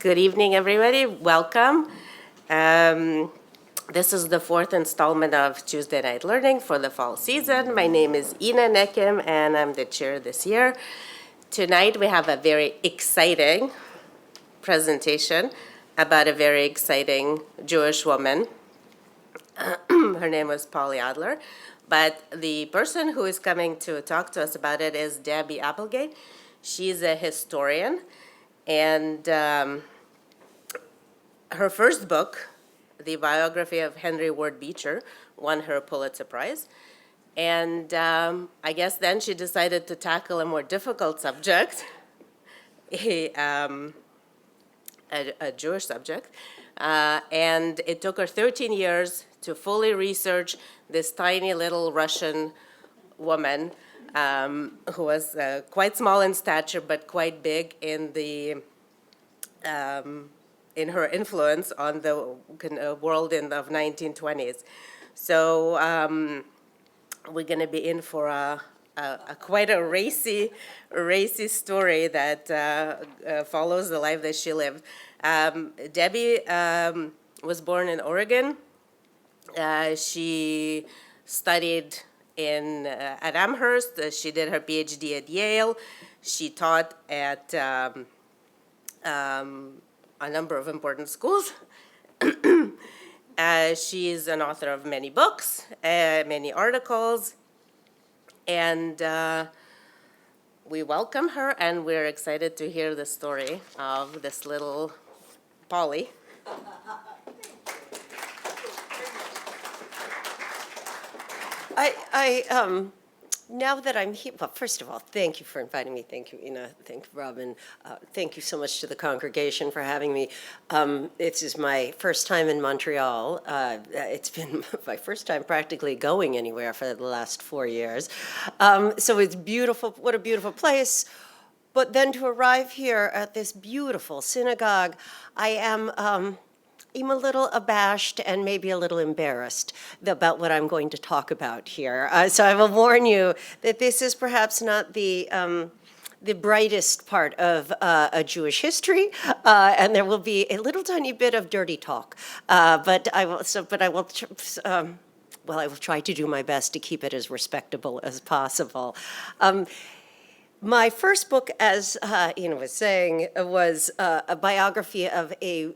Good evening, everybody. Welcome. This is the fourth installment of Tuesday Night Learning for the fall season. My name is Ina Nekim, and I'm the chair this year. Tonight, we have a very exciting presentation about a very exciting Jewish woman. Her name was Polly Adler. But the person who is coming to talk to us about it is Debby Appplegate. She's a historian. And her first book, the biography of Henry Ward Beecher, won her Pulitzer Prize. And I guess then she decided to tackle a more difficult subject, a Jewish subject. And it took her 13 years to fully research this tiny little Russian woman who was quite small in stature but quite big in the in her influence on the world of 1920s. So we're going to be in for quite a racy story that follows the life that she lived. Debby was born in Oregon. She studied at Amherst. She did her PhD at Yale. She taught at a number of important schools. She's an author of many books, many articles, and we welcome her, and we're excited to hear the story of this little Polly. Now that I'm here, well, first of all, thank you for inviting me. Thank you, Ina. Thank you, Robin. Thank you so much to the congregation for having me. This is my first time in Montreal. It's been my first time practically going anywhere for the last 4 years. So it's beautiful. What a beautiful place. But then to arrive here at this beautiful synagogue, I'm a little abashed and maybe a little embarrassed about what I'm going to talk about here. So I will warn you that this is perhaps not the brightest part of a Jewish history, and there will be a little tiny bit of dirty talk. But I will try to do my best to keep it as respectable as possible. My first book, as Ina was saying, was a biography of a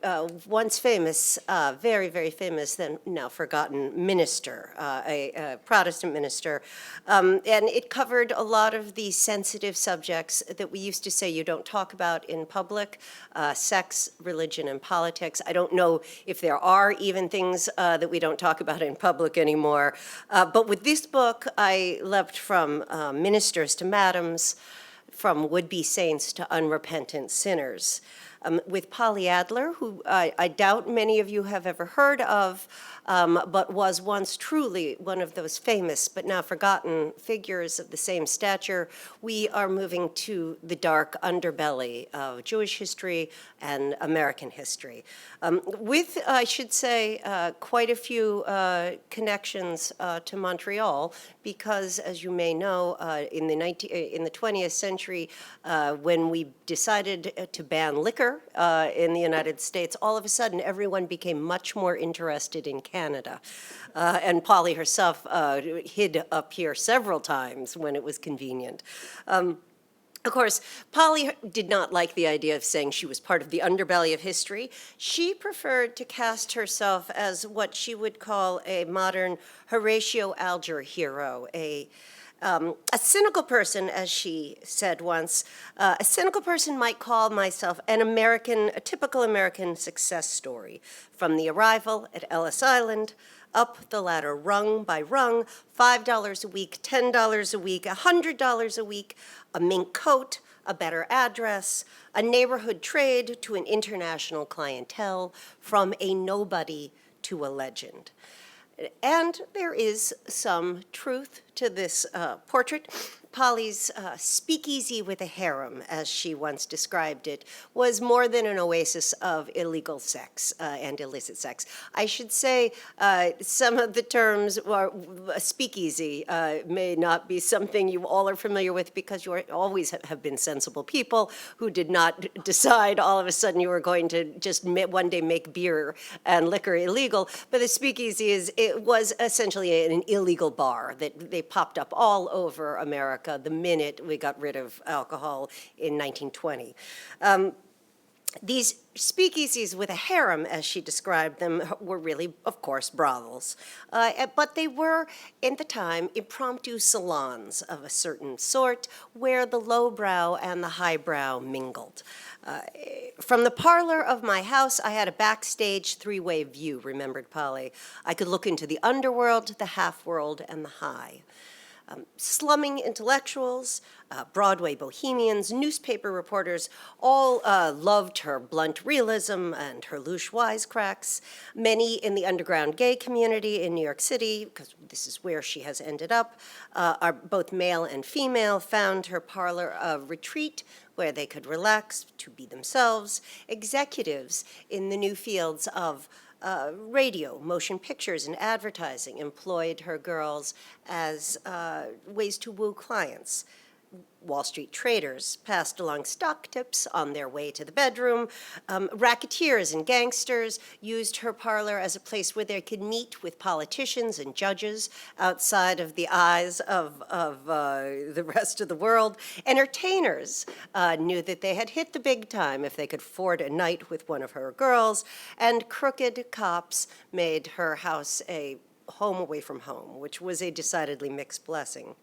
once famous, very, very famous, then now forgotten minister, a Protestant minister. And it covered a lot of the sensitive subjects that we used to say you don't talk about in public, sex, religion, and politics. I don't know if there are even things that we don't talk about in public anymore. But with this book, I leapt from ministers to madams, from would-be saints to unrepentant sinners. With Polly Adler, who I doubt many of you have ever heard of, but was once truly one of those famous but now forgotten figures of the same stature, we are moving to the dark underbelly of Jewish history and American history. With, I should say, quite a few connections to Montreal, because as you may know, in the 20th century, when we decided to ban liquor in the United States, all of a sudden everyone became much more interested in Canada. And Polly herself hid up here several times when it was convenient. Of course, Polly did not like the idea of saying she was part of the underbelly of history. She preferred to cast herself as what she would call a modern Horatio Alger hero, a cynical person, as she said once. A cynical person might call myself a typical American success story. From the arrival at Ellis Island, up the ladder rung by rung, $5 a week, $10 a week, $100 a week, a mink coat, a better address, a neighborhood trade to an international clientele, from a nobody to a legend. And there is some truth to this portrait. Polly's speakeasy with a harem, as she once described it, was more than an oasis of illegal sex and illicit sex. I should say some of the terms, speakeasy, may not be something you all are familiar with because you always have been sensible people who did not decide all of a sudden you were going to just one day make beer and liquor illegal. But the speakeasy it was essentially an illegal bar that they popped up all over America the minute we got rid of alcohol in 1920. These speakeasies with a harem, as she described them, were really, of course, brothels. But they were, in the time, impromptu salons of a certain sort where the lowbrow and the highbrow mingled. From the parlor of my house, I had a backstage three-way view, remembered Polly. I could look into the underworld, the half-world, and the high. Slumming intellectuals, Broadway bohemians, newspaper reporters, all loved her blunt realism and her louche wisecracks. Many in the underground gay community in New York City, because this is where she has ended up, are both male and female, found her parlor a retreat where they could relax, to be themselves. Executives in the new fields of radio, motion pictures, and advertising employed her girls as ways to woo clients. Wall Street traders passed along stock tips on their way to the bedroom. Racketeers and gangsters used her parlor as a place where they could meet with politicians and judges outside of the eyes of the rest of the world. Entertainers knew that they had hit the big time if they could afford a night with one of her girls, and crooked cops made her house a home away from home, which was a decidedly mixed blessing.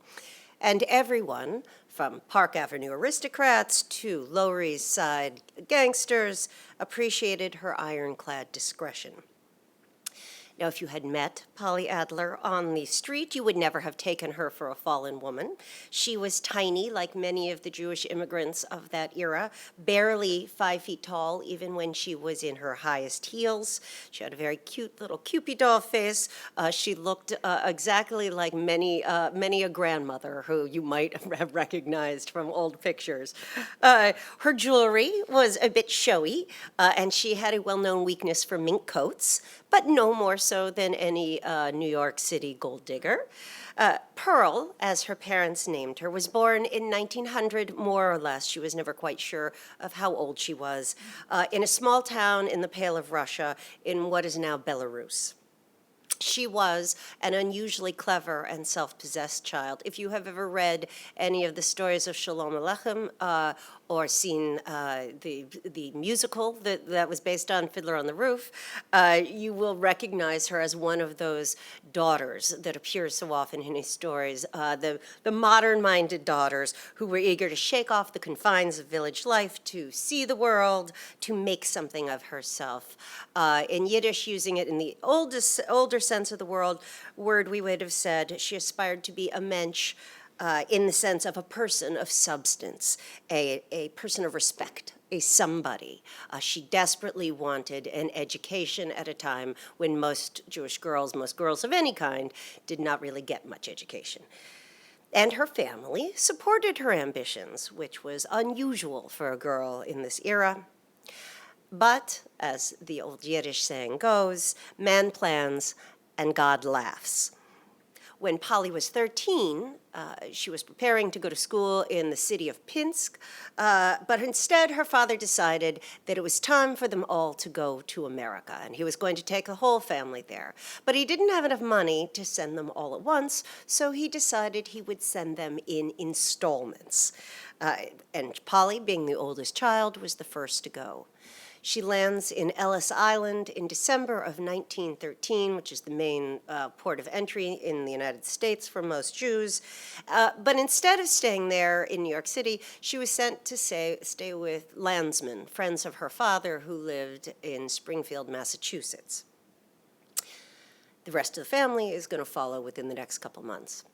And everyone, from Park Avenue aristocrats to Lower East Side gangsters, appreciated her ironclad discretion. Now, if you had met Polly Adler on the street, you would never have taken her for a fallen woman. She was tiny, like many of the Jewish immigrants of that era, barely 5 feet tall, even when she was in her highest heels. She had a very cute little Cupid doll face. She looked exactly like many a grandmother who you might have recognized from old pictures. Her jewelry was a bit showy, and she had a well-known weakness for mink coats, but no more so than any New York City gold digger. Pearl, as her parents named her, was born in 1900, more or less. She was never quite sure of how old she was, in a small town in the Pale of Russia in what is now Belarus. She was an unusually clever and self-possessed child. If you have ever read any of the stories of Shalom Aleichem or seen the musical that was based on Fiddler on the Roof, you will recognize her as one of those daughters that appear so often in his stories, the modern-minded daughters who were eager to shake off the confines of village life, to see the world, to make something of herself. In Yiddish, using it in the older sense of the word, we would have said she aspired to be a mensch, in the sense of a person of substance, a person of respect, a somebody. She desperately wanted an education at a time when most Jewish girls, most girls of any kind, did not really get much education. And her family supported her ambitions, which was unusual for a girl in this era. But, as the old Yiddish saying goes, man plans and God laughs. When Polly was 13, she was preparing to go to school in the city of Pinsk, but instead her father decided that it was time for them all to go to America, and he was going to take the whole family there. But he didn't have enough money to send them all at once, so he decided he would send them in installments. And Polly, being the oldest child, was the first to go. She lands in Ellis Island in December of 1913, which is the main port of entry in the United States for most Jews. But instead of staying there in New York City, she was sent to stay with landsmen, friends of her father, who lived in Springfield, Massachusetts. The rest of the family is going to follow within the next couple months.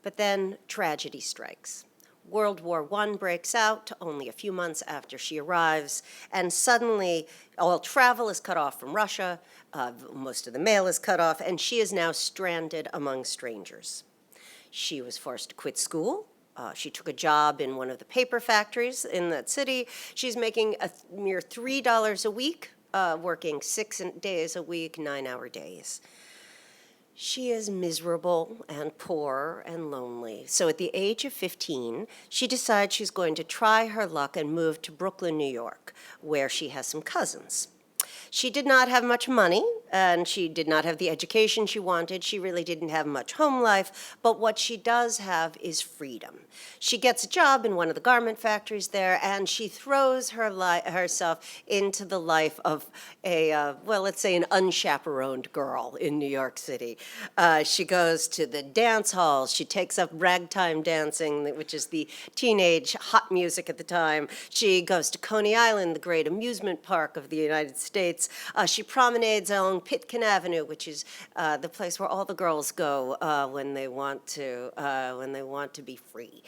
But then tragedy strikes. World War I breaks out only a few months after she arrives, and suddenly all travel is cut off from Russia, most of the mail is cut off, and she is now stranded among strangers. She was forced to quit school, She took a job in one of the paper factories in that city. She's making a mere $3 a week, working 6 days a week, 9-hour days. She is miserable and poor and lonely. So at the age of 15, she decides she's going to try her luck and move to Brooklyn, New York, where she has some cousins. She did not have much money, and she did not have the education she wanted. She really didn't have much home life, but what she does have is freedom. She gets a job in one of the garment factories there, and she throws herself into the life of let's say an unchaperoned girl in New York City. She goes to the dance halls. She takes up ragtime dancing, which is the teenage hot music at the time. She goes to Coney Island, the great amusement park of the United States. She promenades along Pitkin Avenue, which is the place where all the girls go when they want to be free.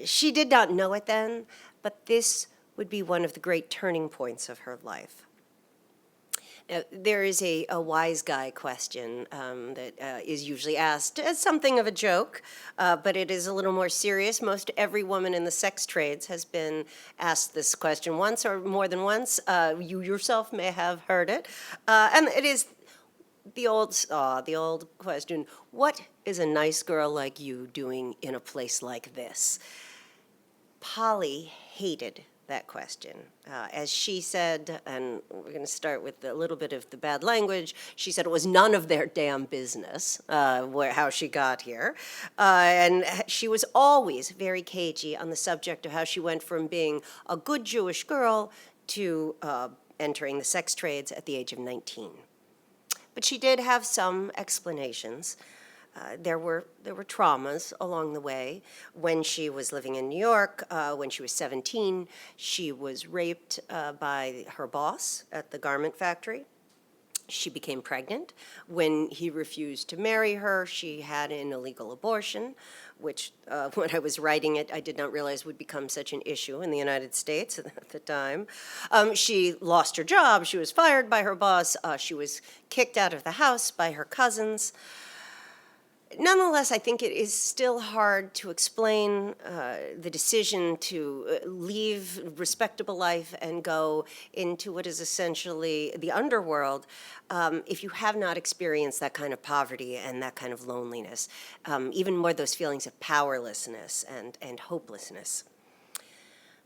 She did not know it then, but this would be one of the great turning points of her life. Now, there is a wise guy question that is usually asked as something of a joke, but it is a little more serious. Most every woman in the sex trades has been asked this question once or more than once. You yourself may have heard it. And it is the old question, what is a nice girl like you doing in a place like this? Polly hated that question. As she said, and we're going to start with a little bit of the bad language, she said it was none of their damn business how she got here. And she was always very cagey on the subject of how she went from being a good Jewish girl to entering the sex trades at the age of 19. But she did have some explanations. There were traumas along the way. When she was living in New York, when she was 17, she was raped by her boss at the garment factory. She became pregnant. When he refused to marry her, she had an illegal abortion, which when I was writing it, I did not realize would become such an issue in the United States at the time. She lost her job. She was fired by her boss. She was kicked out of the house by her cousins. Nonetheless, I think it is still hard to explain the decision to leave respectable life and go into what is essentially the underworld if you have not experienced that kind of poverty and that kind of loneliness, even more those feelings of powerlessness and hopelessness.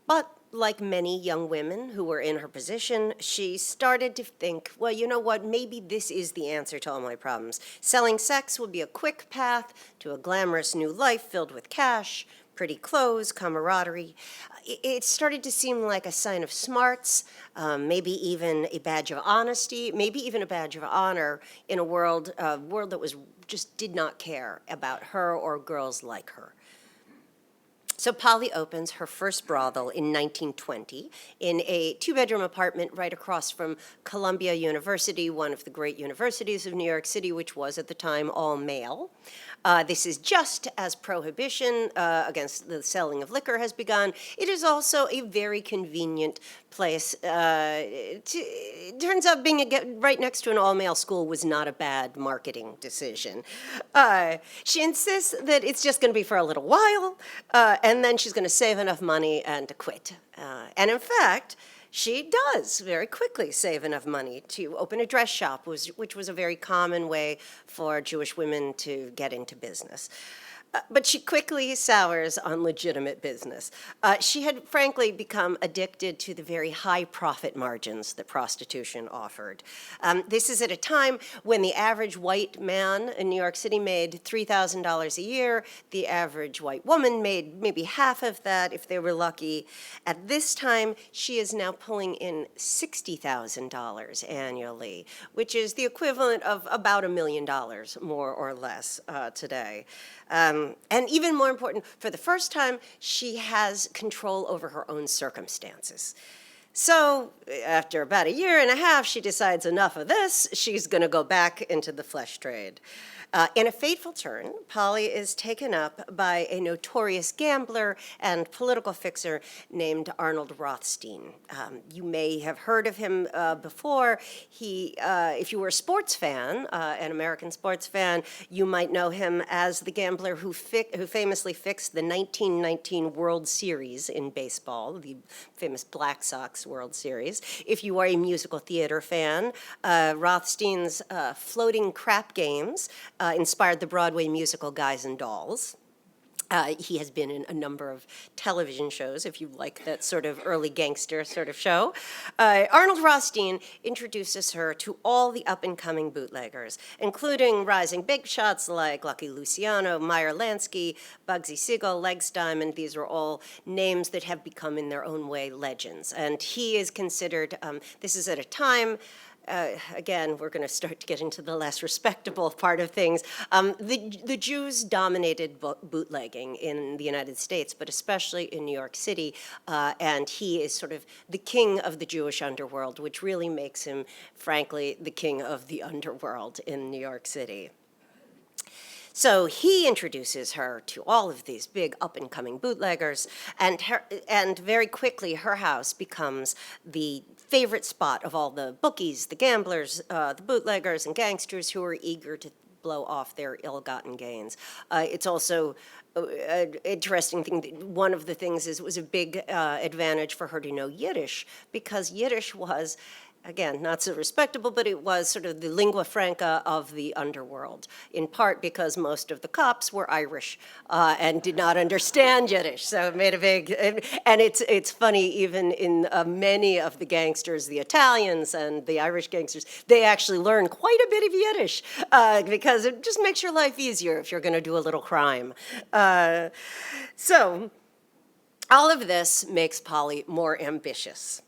But like many young women who were in her position, she started to think, well, you know what, maybe this is the answer to all my problems. Selling sex will be a quick path to a glamorous new life filled with cash, pretty clothes, camaraderie. It started to seem like a sign of smarts, maybe even a badge of honesty, maybe even a badge of honor in a world that just did not care about her or girls like her. So Polly opens her first brothel in 1920 in a two-bedroom apartment right across from Columbia University, one of the great universities of New York City, which was at the time all male. This is just as prohibition against the selling of liquor has begun. It is also a very convenient place. It turns out being right next to an all-male school was not a bad marketing decision. She insists that it's just going to be for a little while, and then she's going to save enough money and to quit. And in fact, she does very quickly save enough money to open a dress shop, which was a very common way for Jewish women to get into business. But she quickly sours on legitimate business. She had, frankly, become addicted to the very high profit margins that prostitution offered. This is at a time when the average white man in New York City made $3,000 a year. The average white woman made maybe half of that if they were lucky. At this time, she is now pulling in $60,000 annually, which is the equivalent of about $1 million, more or less, today. And even more important, for the first time, she has control over her own circumstances. So after about a year and a half, she decides enough of this. She's going to go back into the flesh trade. In a fateful turn, Polly is taken up by a notorious gambler and political fixer named Arnold Rothstein. You may have heard of him before. If you were a sports fan, an American sports fan, you might know him as the gambler who famously fixed the 1919 World Series in baseball, the famous Black Sox World Series. If you are a musical theater fan, Rothstein's Floating Crap Games inspired the Broadway musical Guys and Dolls. He has been in a number of television shows, if you like that sort of early gangster sort of show. Arnold Rothstein introduces her to all the up-and-coming bootleggers, including rising big shots like Lucky Luciano, Meyer Lansky, Bugsy Siegel, Legs Diamond. These are all names that have become, in their own way, legends. And he is considered, this is at a time, again, we're going to start to get into the less respectable part of things. The Jews dominated bootlegging in the United States, but especially in New York City, and he is sort of the king of the Jewish underworld, which really makes him, frankly, the king of the underworld in New York City. So he introduces her to all of these big up-and-coming bootleggers, and very quickly her house becomes the favorite spot of all the bookies, the gamblers, the bootleggers, and gangsters who are eager to blow off their ill-gotten gains. It's also an interesting thing. One of the things is it was a big advantage for her to know Yiddish, because Yiddish was, again, not so respectable, but it was sort of the lingua franca of the underworld, in part because most of the cops were Irish and did not understand Yiddish. So it made a big, and it's funny, even in many of the gangsters, the Italians and the Irish gangsters, they actually learn quite a bit of Yiddish because it just makes your life easier if you're going to do a little crime. So all of this makes Polly more ambitious.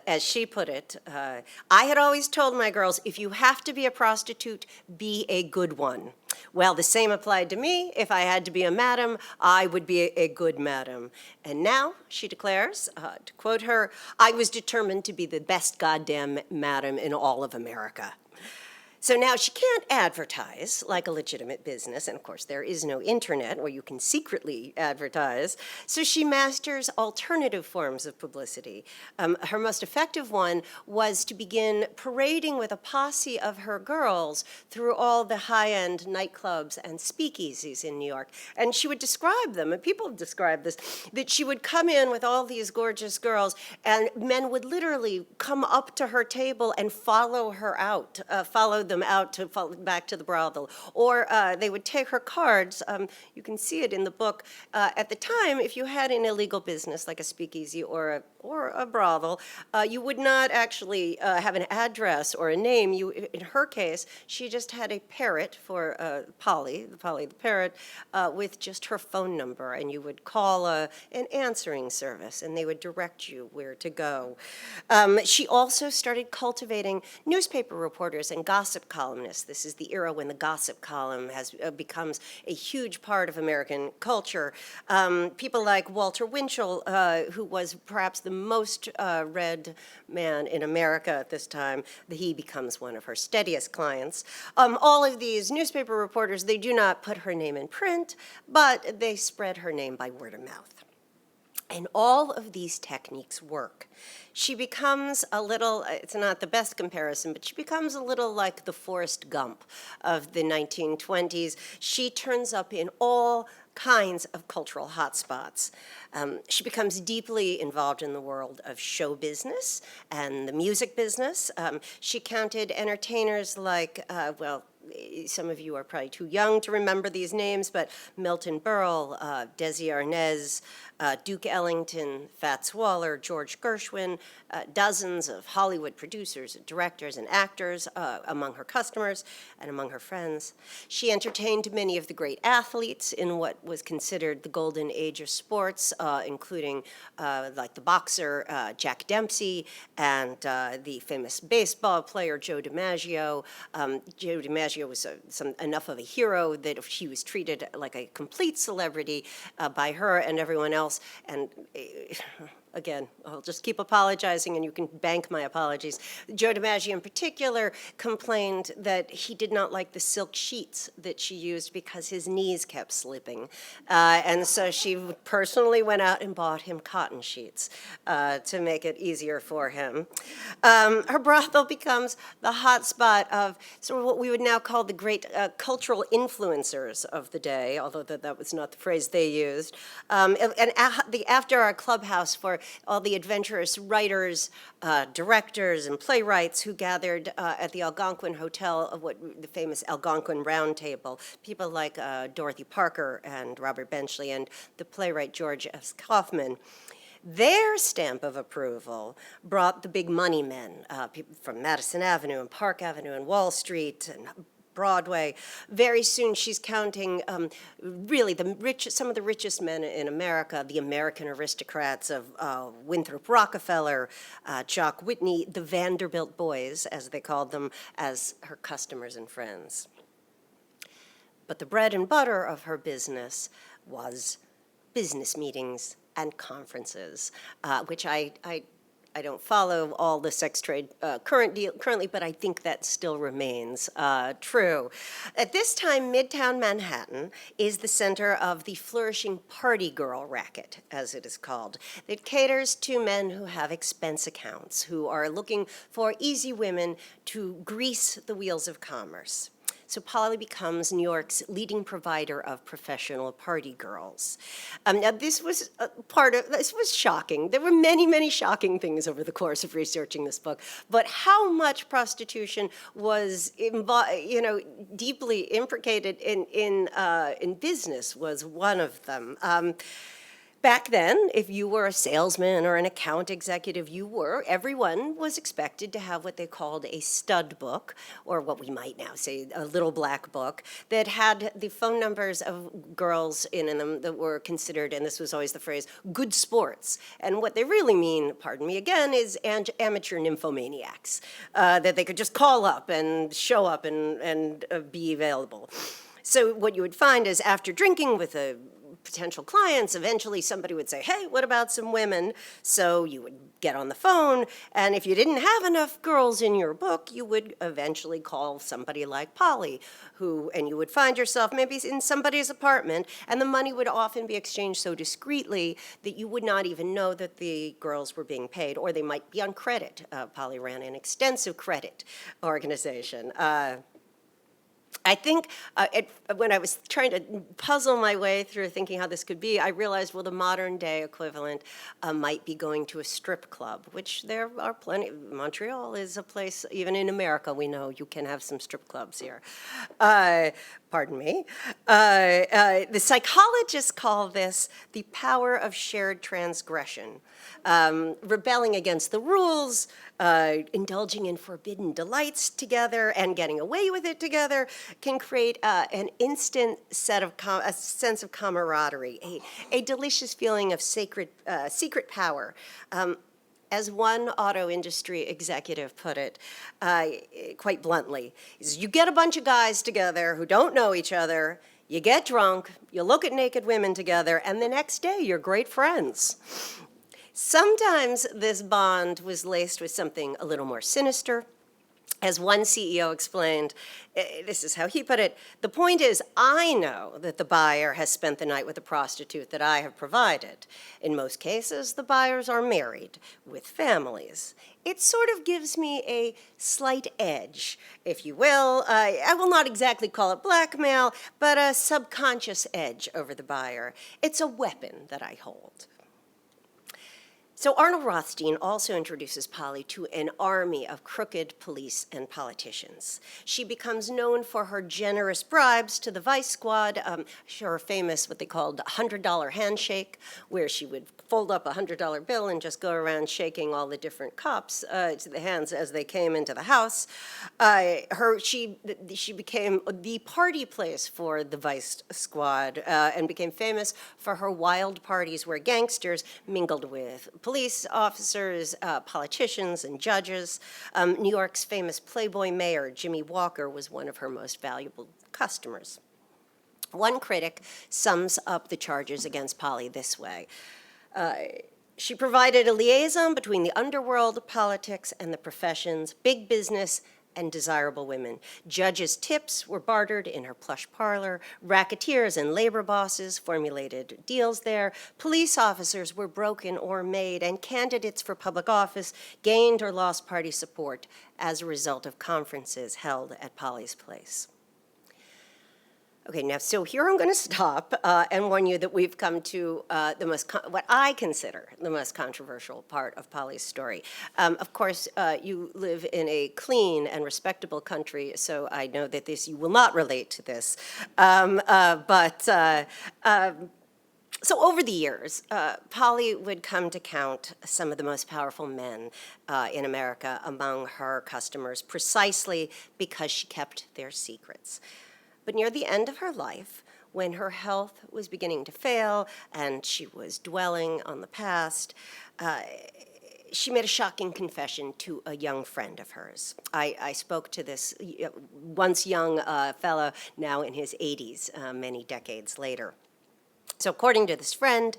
As she put it, I had always told my girls, if you have to be a prostitute, be a good one. Well, the same applied to me. If I had to be a madam, I would be a good madam. And now, she declares, to quote her, I was determined to be the best goddamn madam in all of America. So now she can't advertise like a legitimate business, and of course there is no internet where you can secretly advertise, so she masters alternative forms of publicity. Her most effective one was to begin parading with a posse of her girls through all the high-end nightclubs and speakeasies in New York. And she would describe them, and people describe this, that she would come in with all these gorgeous girls, and men would literally come up to her table and follow her out, follow them out to back to the brothel, or they would take her cards. You can see it in the book. At the time, if you had an illegal business like a speakeasy or a brothel, you would not actually have an address or a name. In her case, she just had a parrot for Polly the parrot, with just her phone number, and you would call an answering service, and they would direct you where to go. She also started cultivating newspaper reporters and gossip columnists. This is the era when the gossip column becomes a huge part of American culture. People like Walter Winchell, who was perhaps the most read man in America at this time, he becomes one of her steadiest clients. All of these newspaper reporters, they do not put her name in print, but they spread her name by word of mouth. And all of these techniques work. She becomes a little, it's not the best comparison, but she becomes a little like the Forrest Gump of the 1920s. She turns up in all kinds of cultural hotspots. She becomes deeply involved in the world of show business and the music business. She counted entertainers like, well, some of you are probably too young to remember these names, but Milton Berle, Desi Arnaz, Duke Ellington, Fats Waller, George Gershwin, dozens of Hollywood producers, directors, and actors among her customers and among her friends. She entertained many of the great athletes in what was considered the golden age of sports, including like the boxer Jack Dempsey and the famous baseball player Joe DiMaggio. Joe DiMaggio DiMaggio was enough of a hero that she was treated like a complete celebrity by her and everyone else. And again, I'll just keep apologizing and you can bank my apologies. Joe DiMaggio in particular complained that he did not like the silk sheets that she used because his knees kept slipping. And so she personally went out and bought him cotton sheets to make it easier for him. Her brothel becomes the hotspot of sort of what we would now call the great cultural influencers of the day, although that was not the phrase they used. The after-hour clubhouse for all the adventurous writers, directors, and playwrights who gathered at the Algonquin Hotel of the famous Algonquin Round Table. People like Dorothy Parker and Robert Benchley and the playwright George S. Kaufman. Their stamp of approval brought the big money men, people from Madison Avenue and Park Avenue and Wall Street and Broadway. Very soon she's counting really some of the richest men in America, the American aristocrats of Winthrop Rockefeller, Jock Whitney, the Vanderbilt boys, as they called them, as her customers and friends. But the bread and butter of her business was business meetings and conferences, which I don't follow all the sex trade currently, but I think that still remains true. At this time, Midtown Manhattan is the center of the flourishing party girl racket, as it is called. It caters to men who have expense accounts, who are looking for easy women to grease the wheels of commerce. So Polly becomes New York's leading provider of professional party girls. Now this was this was shocking. There were many, many shocking things over the course of researching this book, but how much prostitution was, deeply implicated in business was one of them. Back then, if you were a salesman or an account executive, everyone was expected to have what they called a stud book, or what we might now say a little black book, that had the phone numbers of girls in them that were considered, and this was always the phrase, good sports. And what they really mean, pardon me again, is amateur nymphomaniacs, that they could just call up and show up and be available. So what you would find is after drinking with potential clients, eventually somebody would say, hey, what about some women? So you would get on the phone, and if you didn't have enough girls in your book, you would eventually call somebody like Polly, and you would find yourself maybe in somebody's apartment, and the money would often be exchanged so discreetly that you would not even know that the girls were being paid, or they might be on credit. Polly ran an extensive credit organization. I think when I was trying to puzzle my way through thinking how this could be, I realized, well, the modern day equivalent might be going to a strip club, which there are plenty. Montreal is a place, even in America, we know you can have some strip clubs here. Pardon me. The psychologists call this the power of shared transgression. Rebelling against the rules, indulging in forbidden delights together, and getting away with it together can create an instant a sense of camaraderie, a delicious feeling of secret power. As one auto industry executive put it, quite bluntly, is you get a bunch of guys together who don't know each other, you get drunk, you look at naked women together, and the next day you're great friends. Sometimes this bond was laced with something a little more sinister. As one CEO explained, this is how he put it, the point is, I know that the buyer has spent the night with a prostitute that I have provided. In most cases, the buyers are married with families. It sort of gives me a slight edge, if you will. I will not exactly call it blackmail, but a subconscious edge over the buyer. It's a weapon that I hold. So Arnold Rothstein also introduces Polly to an army of crooked police and politicians. She becomes known for her generous bribes to the Vice Squad, her famous what they called $100 handshake, where she would fold up a $100 bill and just go around shaking all the different cops to the hands as they came into the house. She became the party place for the Vice Squad and became famous for her wild parties where gangsters mingled with police officers, politicians, and judges. New York's famous Playboy mayor, Jimmy Walker, was one of her most valuable customers. One critic sums up the charges against Polly this way. She provided a liaison between the underworld, politics, and the professions, big business, and desirable women. Judges' tips were bartered in her plush parlor. Racketeers and labor bosses formulated deals there. Police officers were broken or made, and candidates for public office gained or lost party support as a result of conferences held at Polly's place. Okay, now, so here I'm going to stop and warn you that we've come to what I consider the most controversial part of Polly's story. Of course, you live in a clean and respectable country, so I know that you will not relate to this. So over the years, Polly would come to count some of the most powerful men in America among her customers precisely because she kept their secrets. But near the end of her life, when her health was beginning to fail and she was dwelling on the past, she made a shocking confession to a young friend of hers. I spoke to this once young fellow, now in his 80s, many decades later. So according to this friend,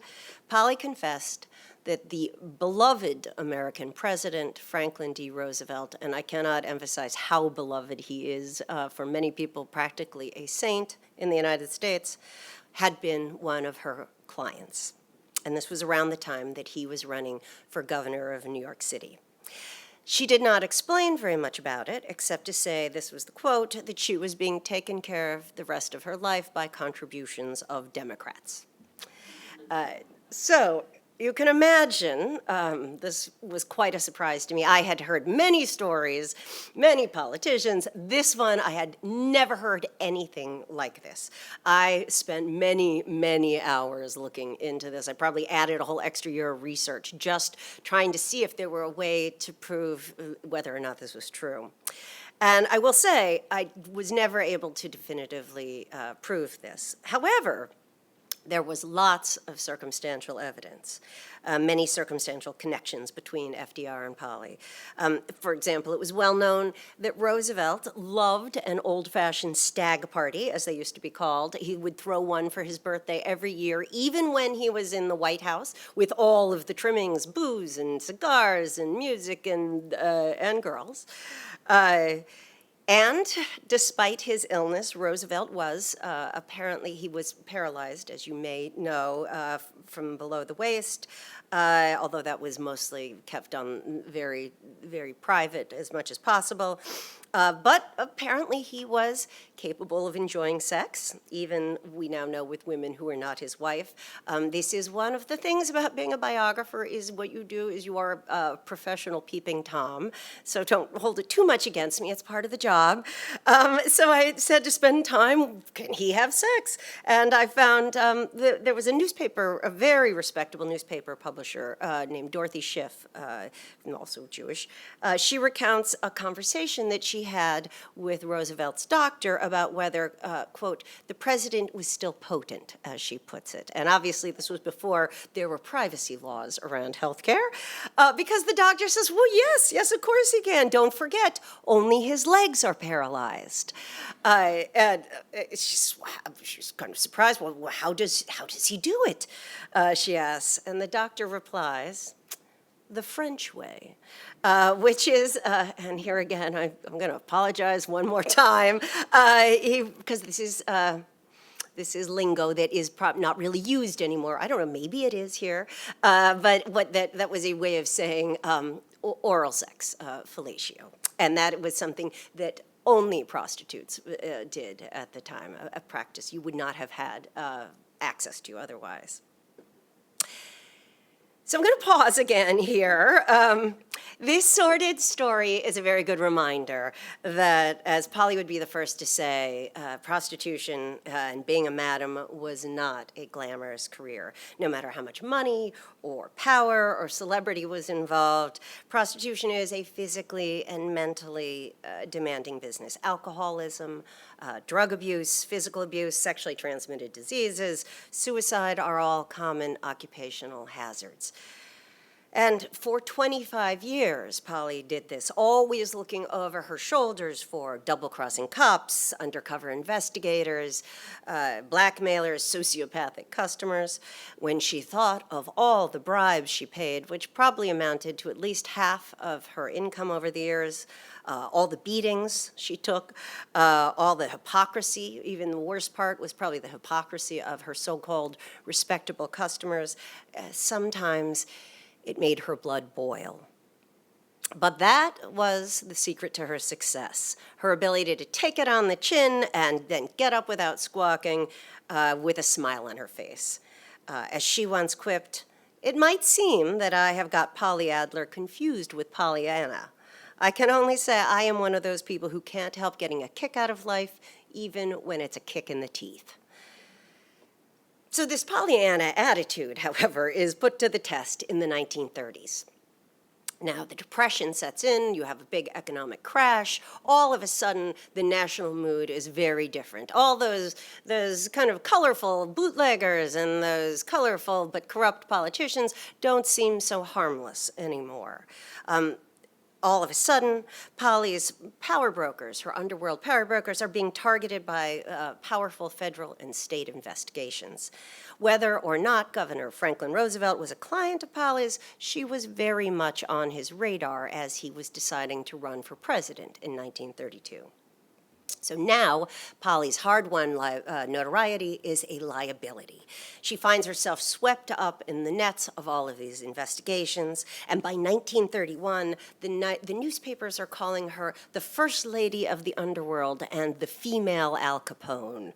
Polly confessed that the beloved American president, Franklin D. Roosevelt, and I cannot emphasize how beloved he is, for many people practically a saint in the United States, had been one of her clients. And this was around the time that he was running for governor of New York City. She did not explain very much about it, except to say, this was the quote, that she was being taken care of the rest of her life by contributions of Democrats. So you can imagine, this was quite a surprise to me. I had heard many stories, many politicians. This one, I had never heard anything like this. I spent many, many hours looking into this. I probably added a whole extra year of research just trying to see if there were a way to prove whether or not this was true. And I will say, I was never able to definitively prove this. However, there was lots of circumstantial evidence, many circumstantial connections between FDR and Polly. For example, it was well known that Roosevelt loved an old-fashioned stag party, as they used to be called. He would throw one for his birthday every year, even when he was in the White House, with all of the trimmings, booze and cigars and music and girls. And despite his illness, Roosevelt was, apparently he was paralyzed, as you may know, from below the waist, although that was mostly kept on very, very private as much as possible. But apparently he was capable of enjoying sex, even we now know with women who are not his wife. This is one of the things about being a biographer, is what you do is you are a professional peeping Tom. So don't hold it too much against me, it's part of the job. So I said to spend time, can he have sex? And I found there was a newspaper, a very respectable newspaper publisher named Dorothy Schiff, also Jewish. She recounts a conversation that she had with Roosevelt's doctor about whether, quote, the president was still potent, as she puts it. And obviously this was before there were privacy laws around health care, because the doctor says, well, yes, of course he can. Don't forget, only his legs are paralyzed. And she's kind of surprised. Well, how does he do it? She asks. And the doctor replies, the French way, which is, and here again, I'm going to apologize one more time, because this is lingo that is not really used anymore. I don't know, maybe it is here, but that was a way of saying oral sex, fellatio, and that was something that only prostitutes did at the time, a practice you would not have had access to otherwise. So I'm going to pause again here. This sordid story is a very good reminder that, as Polly would be the first to say, prostitution and being a madam was not a glamorous career. No matter how much money or power or celebrity was involved, prostitution is a physically and mentally demanding business. Alcoholism, drug abuse, physical abuse, sexually transmitted diseases, suicide are all common occupational hazards. And for 25 years, Polly did this, always looking over her shoulders for double-crossing cops, undercover investigators, blackmailers, sociopathic customers. When she thought of all the bribes she paid, which probably amounted to at least half of her income over the years, all the beatings she took, all the hypocrisy, even the worst part was probably the hypocrisy of her so-called respectable customers, sometimes it made her blood boil. But that was the secret to her success, her ability to take it on the chin and then get up without squawking with a smile on her face. As she once quipped, "It might seem that I have got Polly Adler confused with Pollyanna. I can only say I am one of those people who can't help getting a kick out of life, even when it's a kick in the teeth." So this Pollyanna attitude, however, is put to the test in the 1930s. Now, the Depression sets in, you have a big economic crash. All of a sudden, the national mood is very different. All those kind of colorful bootleggers and those colorful but corrupt politicians don't seem so harmless anymore. All of a sudden, Polly's power brokers, her underworld power brokers, are being targeted by powerful federal and state investigations. Whether or not Governor Franklin Roosevelt was a client of Polly's, she was very much on his radar as he was deciding to run for president in 1932. So now, Polly's hard-won notoriety is a liability. She finds herself swept up in the nets of all of these investigations, and by 1931, the newspapers are calling her the First Lady of the Underworld and the female Al Capone.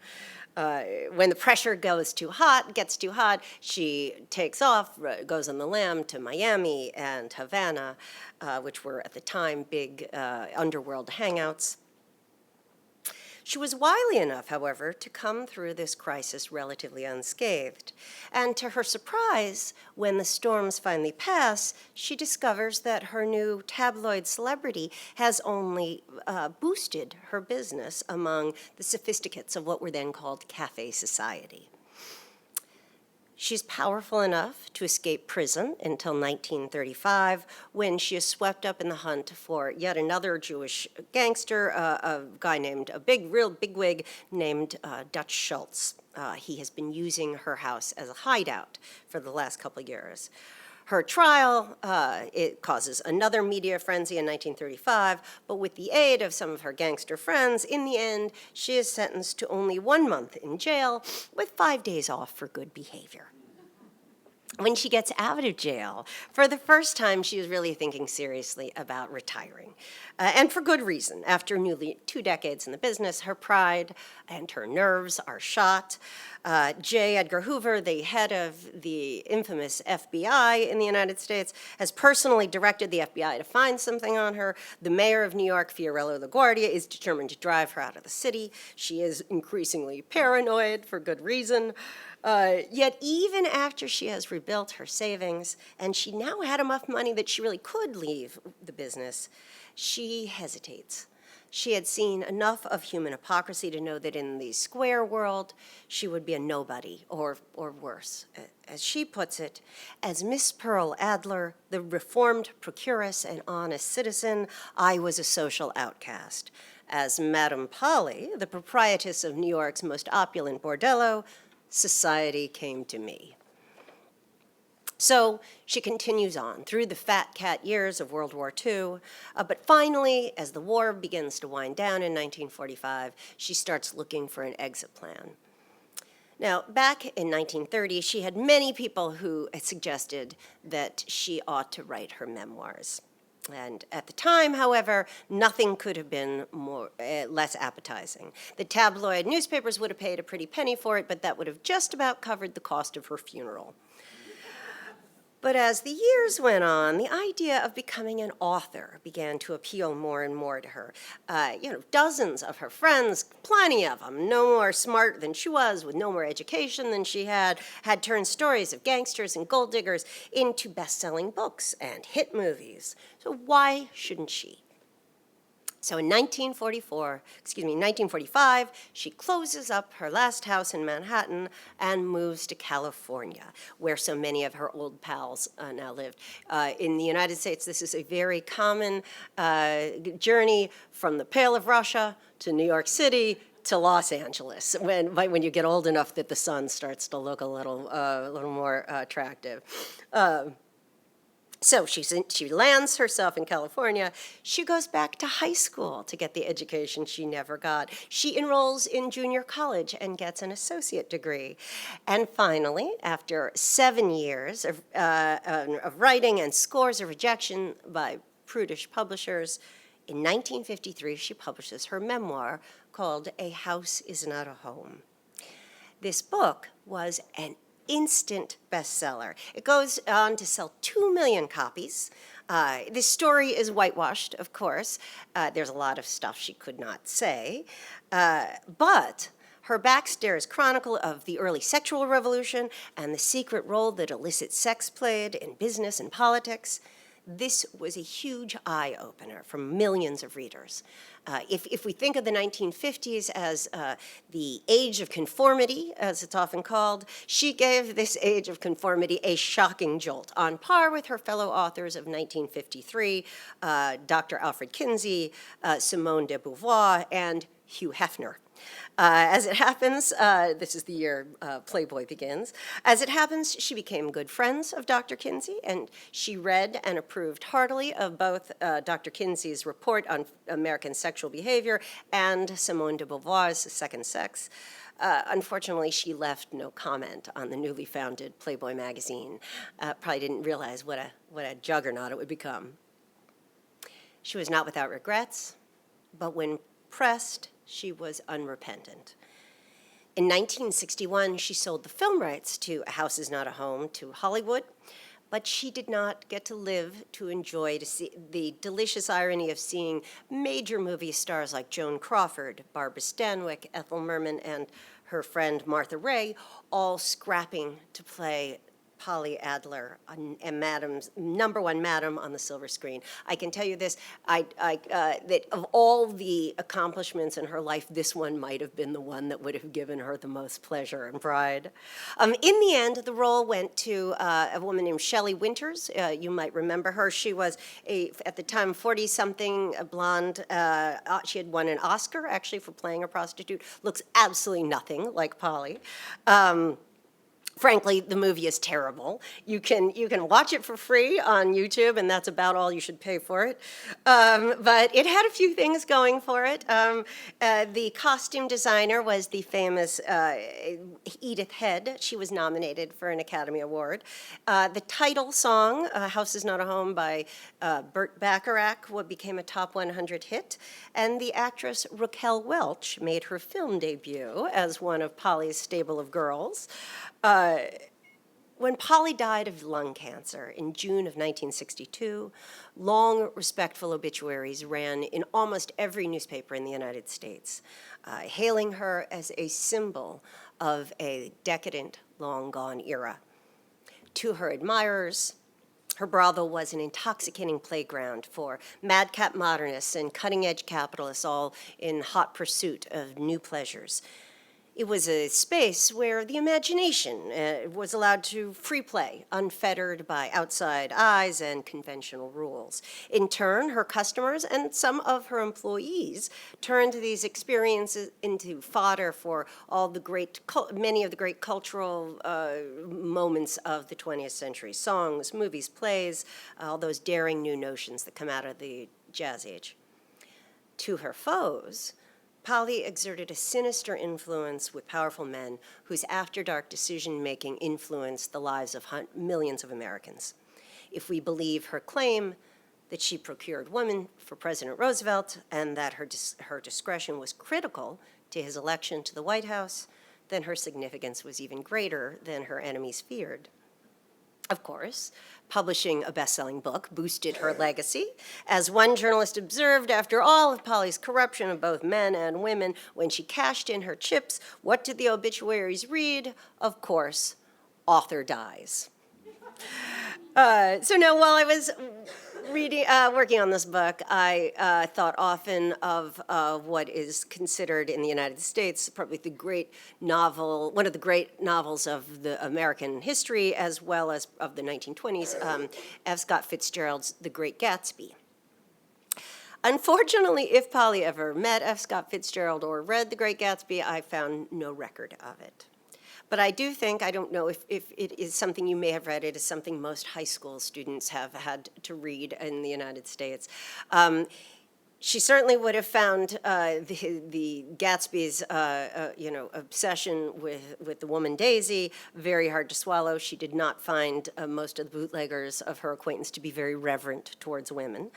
When the pressure gets too hot, she takes off, goes on the lam to Miami and Havana, which were at the time big underworld hangouts. She was wily enough, however, to come through this crisis relatively unscathed. And to her surprise, when the storms finally pass, she discovers that her new tabloid celebrity has only boosted her business among the sophisticates of what were then called cafe society. She's powerful enough to escape prison until 1935, when she is swept up in the hunt for yet another Jewish gangster, a real bigwig named Dutch Schultz. He has been using her house as a hideout for the last couple of years. Her trial, it causes another media frenzy in 1935, but with the aid of some of her gangster friends, in the end, she is sentenced to only 1 month in jail with 5 days off for good behavior. When she gets out of jail, for the first time, she is really thinking seriously about retiring. And for good reason. After nearly 2 decades in the business, her pride and her nerves are shot. J. Edgar Hoover, the head of the infamous FBI in the United States, has personally directed the FBI to find something on her. The mayor of New York, Fiorello LaGuardia, is determined to drive her out of the city. She is increasingly paranoid for good reason. Yet even after she has rebuilt her savings, and she now had enough money that she really could leave the business, she hesitates. She had seen enough of human hypocrisy to know that in the square world, she would be a nobody, or worse. As she puts it, as Miss Pearl Adler, the reformed procuress and honest citizen, I was a social outcast. As Madame Polly, the proprietress of New York's most opulent bordello, society came to me. So she continues on through the fat cat years of World War II, but finally, as the war begins to wind down in 1945, she starts looking for an exit plan. Now, back in 1930, she had many people who had suggested that she ought to write her memoirs. And at the time, however, nothing could have been less appetizing. The tabloid newspapers would have paid a pretty penny for it, but that would have just about covered the cost of her funeral. But as the years went on, the idea of becoming an author began to appeal more and more to her. Dozens of her friends, plenty of them, no more smart than she was, with no more education than she had turned stories of gangsters and gold diggers into best-selling books and hit movies. So why shouldn't she? So in 1945, she closes up her last house in Manhattan and moves to California, where so many of her old pals now lived. In the United States, this is a very common journey from the Pale of Russia to New York City to Los Angeles, when you get old enough that the sun starts to look a little more attractive. So she lands herself in California. She goes back to high school to get the education she never got. She enrolls in junior college and gets an associate degree. And finally, after 7 years of writing and scores of rejection by prudish publishers, in 1953 she publishes her memoir called A House Is Not a Home. This book was an instant bestseller. It goes on to sell 2 million copies. This story is whitewashed, of course. There's a lot of stuff she could not say. But her backstairs chronicle of the early sexual revolution and the secret role that illicit sex played in business and politics, this was a huge eye-opener for millions of readers. If we think of the 1950s as the age of conformity, as it's often called, she gave this age of conformity a shocking jolt, on par with her fellow authors of 1953, Dr. Alfred Kinsey, Simone de Beauvoir, and Hugh Hefner. As it happens, this is the year Playboy begins. As it happens, she became good friends of Dr. Kinsey, and she read and approved heartily of both Dr. Kinsey's report on American sexual behavior and Simone de Beauvoir's Second Sex. Unfortunately, she left no comment on the newly founded Playboy magazine. Probably didn't realize what a juggernaut it would become. She was not without regrets, but when pressed, she was unrepentant. In 1961, she sold the film rights to A House Is Not a Home to Hollywood, but she did not get to live to enjoy the delicious irony of seeing major movie stars like Joan Crawford, Barbara Stanwyck, Ethel Merman, and her friend Martha Raye all scrapping to play Polly Adler, and Madam's #1 Madam on the silver screen. I can tell you this, that of all the accomplishments in her life, this one might have been the one that would have given her the most pleasure and pride. In the end, the role went to a woman named Shelley Winters. You might remember her. She was, at the time, 40-something, blonde. She had won an Oscar, actually, for playing a prostitute. Looks absolutely nothing like Polly. Frankly, the movie is terrible. You can watch it for free on YouTube, and that's about all you should pay for it. But it had a few things going for it. The costume designer was the famous Edith Head. She was nominated for an Academy Award. The title song, House Is Not a Home by Burt Bacharach, became a top 100 hit. And the actress Raquel Welch made her film debut as one of Polly's stable of girls. When Polly died of lung cancer in June of 1962, long, respectful obituaries ran in almost every newspaper in the United States, hailing her as a symbol of a decadent, long-gone era. To her admirers, her brothel was an intoxicating playground for madcap modernists and cutting-edge capitalists, all in hot pursuit of new pleasures. It was a space where the imagination was allowed to free play, unfettered by outside eyes and conventional rules. In turn, her customers and some of her employees turned these experiences into fodder for many of the great cultural moments of the 20th century: songs, movies, plays, all those daring new notions that come out of the Jazz Age. To her foes, Polly exerted a sinister influence with powerful men whose after-dark decision-making influenced the lives of millions of Americans. If we believe her claim that she procured women for President Roosevelt and that her discretion was critical to his election to the White House, then her significance was even greater than her enemies feared. Of course, publishing a best-selling book boosted her legacy. As one journalist observed, after all of Polly's corruption of both men and women, when she cashed in her chips, what did the obituaries read? Of course, author dies. So now, while I was Working on this book, I thought often of what is considered in the United States probably the great novel, one of the great novels of the American history, as well as of the 1920s, F. Scott Fitzgerald's The Great Gatsby. Unfortunately, if Polly ever met F. Scott Fitzgerald or read The Great Gatsby, I found no record of it. But I do think, I don't know if it is something you may have read, it is something most high school students have had to read in the United States. She certainly would have found the Gatsby's, obsession with the woman Daisy very hard to swallow. She did not find most of the bootleggers of her acquaintance to be very reverent towards women.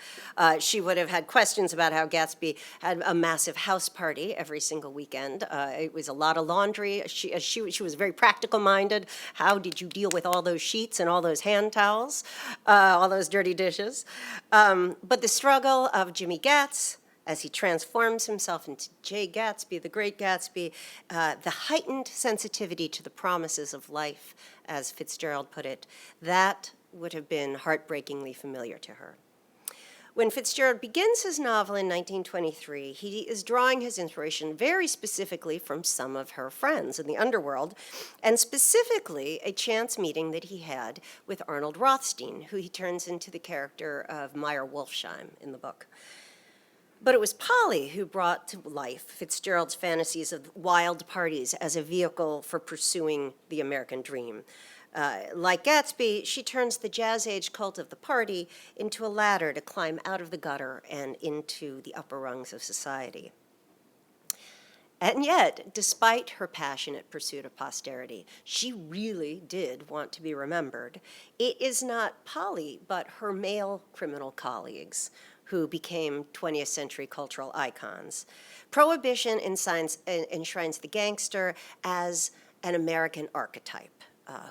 She would have had questions about how Gatsby had a massive house party every single weekend. It was a lot of laundry. She was very practical minded. How did you deal with all those sheets and all those hand towels, all those dirty dishes? But the struggle of Jimmy Gatz, as he transforms himself into Jay Gatsby, the Great Gatsby, the heightened sensitivity to the promises of life, as Fitzgerald put it, that would have been heartbreakingly familiar to her. When Fitzgerald begins his novel in 1923, he is drawing his inspiration very specifically from some of her friends in the underworld, and specifically a chance meeting that he had with Arnold Rothstein, who he turns into the character of Meyer Wolfsheim in the book. But it was Polly who brought to life Fitzgerald's fantasies of wild parties as a vehicle for pursuing the American dream. Like Gatsby, she turns the jazz-age cult of the party into a ladder to climb out of the gutter and into the upper rungs of society. And yet, despite her passionate pursuit of posterity, she really did want to be remembered. It is not Polly, but her male criminal colleagues who became 20th century cultural icons. Prohibition enshrines the gangster as an American archetype,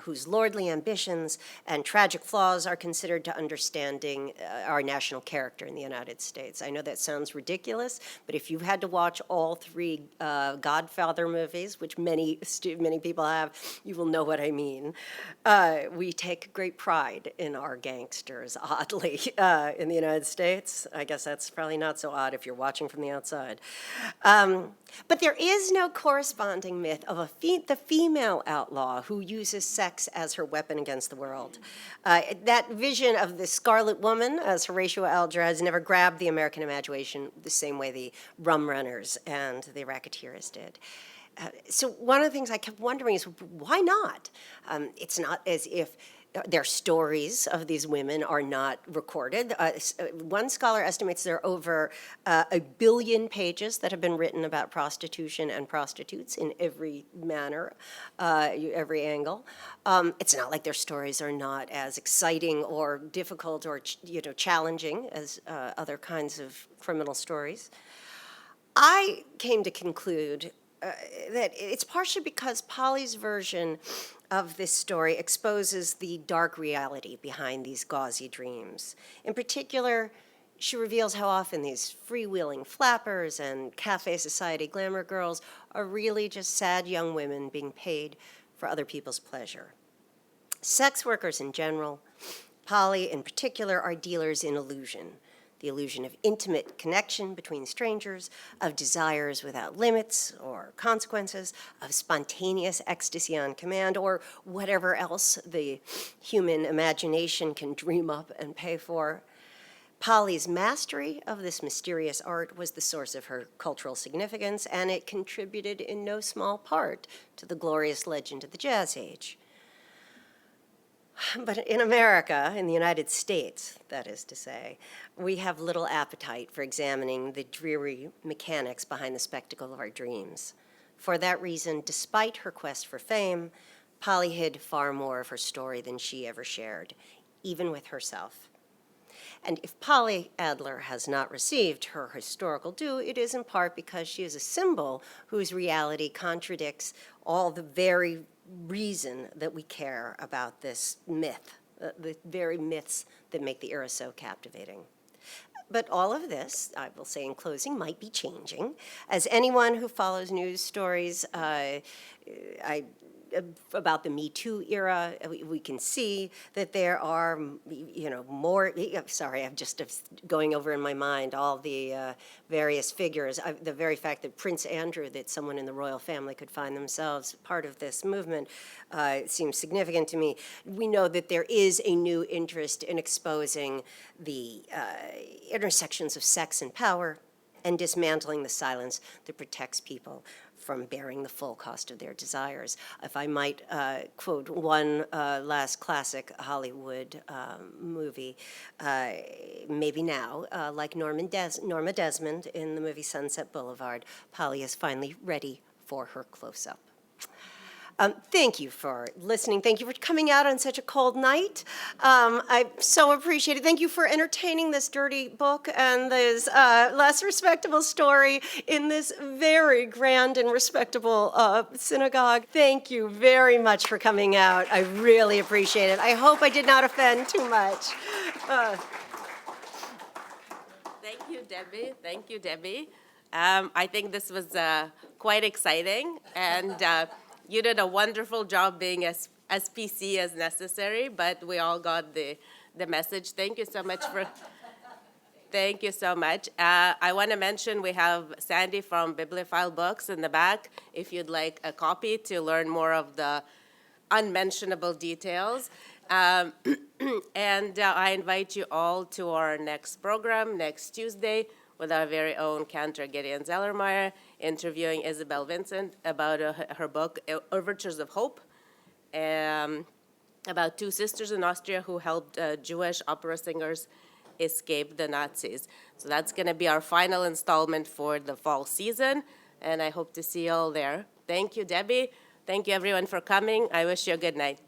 whose lordly ambitions and tragic flaws are considered to understanding our national character in the United States. I know that sounds ridiculous, but if you've had to watch all three Godfather movies, which many people have, you will know what I mean. We take great pride in our gangsters, oddly, in the United States. I guess that's probably not so odd if you're watching from the outside. But there is no corresponding myth of the female outlaw who uses sex as her weapon against the world. That vision of the Scarlet Woman, as Horatio Alger, has never grabbed the American imagination the same way the rum runners and the racketeers did. So one of the things I kept wondering is, why not? It's not as if their stories of these women are not recorded. One scholar estimates there are over 1 billion pages that have been written about prostitution and prostitutes in every manner, every angle. It's not like their stories are not as exciting or difficult or challenging as other kinds of criminal stories. I came to conclude that it's partially because Polly's version of this story exposes the dark reality behind these gauzy dreams. In particular, she reveals how often these freewheeling flappers and cafe society glamour girls are really just sad young women being paid for other people's pleasure. Sex workers in general, Polly in particular, are dealers in illusion. The illusion of intimate connection between strangers, of desires without limits or consequences, of spontaneous ecstasy on command, or whatever else the human imagination can dream up and pay for. Polly's mastery of this mysterious art was the source of her cultural significance, and it contributed in no small part to the glorious legend of the Jazz Age. But in America, in the United States, that is to say, we have little appetite for examining the dreary mechanics behind the spectacle of our dreams. For that reason, despite her quest for fame, Polly hid far more of her story than she ever shared, even with herself. And if Polly Adler has not received her historical due, it is in part because she is a symbol whose reality contradicts all the very reason that we care about this myth, the very myths that make the era so captivating. But all of this, I will say in closing, might be changing. As anyone who follows news stories, I about the Me Too era. We can see that there are, more, sorry, I'm just going over in my mind all the various figures. The very fact that Prince Andrew, that someone in the royal family could find themselves part of this movement, seems significant to me. We know that there is a new interest in exposing the intersections of sex and power and dismantling the silence that protects people from bearing the full cost of their desires. If I might quote one last classic Hollywood movie, maybe now, like Norma Desmond in the movie Sunset Boulevard, Polly is finally ready for her close-up. Thank you for listening. Thank you for coming out on such a cold night. I so appreciate it. Thank you for entertaining this dirty book and this less respectable story in this very grand and respectable synagogue. Thank you very much for coming out. I really appreciate it. I hope I did not offend too much. Thank you, Debbie. Thank you, Debbie. I think this was quite exciting, and you did a wonderful job being as PC as necessary, but we all got the message. Thank you so much for. Thank you so much. I want to mention we have Sandy from Bibliophile Books in the back if you'd like a copy to learn more of the unmentionable details. And I invite you all to our next program next Tuesday with our very own Cantor Gideon Zellermeyer interviewing Isabel Vincent about her book, Overtures of Hope, about two sisters in Austria who helped Jewish opera singers escape the Nazis. So that's going to be our final installment for the fall season, and I hope to see you all there. Thank you, Debbie. Thank you, everyone, for coming. I wish you a good night.